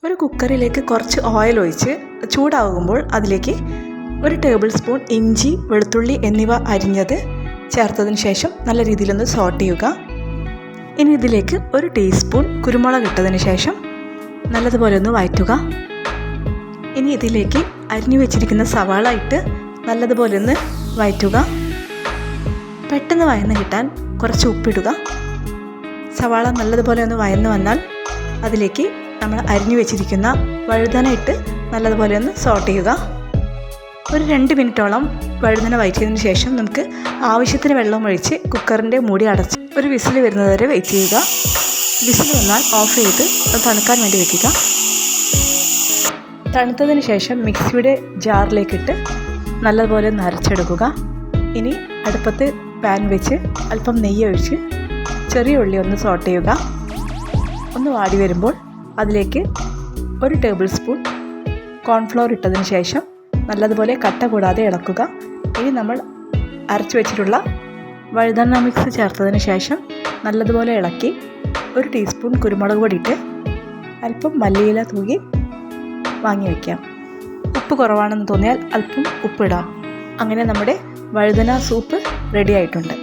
ഒരു കുക്കറിലേക്ക് കുറച്ച് ഓയിൽ ഒഴിച്ച് ചൂടാകുമ്പോൾ അതിലേക്ക് 1 ടേബിൾ സ്പൂൺ ഇഞ്ചി, വെളുത്തുള്ളി എന്നിവ അരിഞ്ഞത് ചേർത്തതിന് ശേഷം നല്ല രീതിയിലൊന്ന് സോട്ട് ചെയ്യുക. ഇനി ഇതിലേക്ക് 1 ടീസ്പൂൺ കുരുമുളക് ഇട്ടതിന് ശേഷം നല്ലതുപോലെ ഒന്ന് വഴറ്റുക. ഇനി ഇതിലേക്ക് അരിഞ്ഞു വെച്ചിരിക്കുന്ന സവാള ഇട്ട് നല്ലതുപോലെ ഒന്ന് വഴറ്റുക. പെട്ടെന്ന് വഴന്ന് കിട്ടാൻ കുറച്ച് ഉപ്പിടുക. സവാള നല്ലതുപോലെ ഒന്ന് വഴന്ന് വന്നാൽ അതിലേക്ക് നമ്മൾ അരിഞ്ഞു വെച്ചിരിക്കുന്ന വഴുതന ഇട്ട് നല്ലതുപോലെ ഒന്ന് സോട്ട് ചെയ്യുക. ഒരു 2 മിനിറ്റോളം വഴുതന വഴറ്റിയതിന് ശേഷം നമുക്ക് ആവശ്യത്തിന് വെള്ളം ഒഴിച്ച് കുക്കറിൻ്റെ മൂടി അടച്ച് ഒരു വിസിൽ വരുന്നതുവരെ വെയിറ്റ് ചെയ്യുക. വിസിൽ വന്നാൽ ഓഫ് ചെയ്ത് അത് തണുക്കാൻ വേണ്ടി വയ്ക്കുക. തണുത്തതിന് ശേഷം മിക്സിയുടെ ജാറിലേക്കിട്ട് നല്ലതുപോലെ ഒന്ന് അരച്ചെടുക്കുക. ഇനി അടുപ്പത്ത് പാൻ വെച്ച് അല്പം നെയ്യ് ഒഴിച്ച് ചെറിയ ഉള്ളി ഒന്ന് സോട്ട് ചെയ്യുക. ഒന്ന് വാടി വരുമ്പോൾ അതിലേക്ക് 1 ടേബിൾ സ്പൂൺ കോൺഫ്ലവർ ഇട്ടതിന് ശേഷം നല്ലതുപോലെ കട്ട കൂടാതെ ഇളക്കുക. ഇനി നമ്മൾ അരച്ചു വെച്ചിട്ടുള്ള വഴുതന മിക്സ് ചേർത്തതിന് ശേഷം നല്ലതുപോലെ ഇളക്കി 1 ടീസ്പൂൺ കുരുമുളക് പൊടി ഇട്ട് അല്പം മല്ലിയില തൂകി വാങ്ങി വയ്ക്കാം. ഉപ്പ് കുറവാണെന്ന് തോന്നിയാൽ അല്പം ഉപ്പിടാം. അങ്ങനെ നമ്മുടെ വഴുതന സൂപ്പ് റെഡി ആയിട്ടുണ്ട്.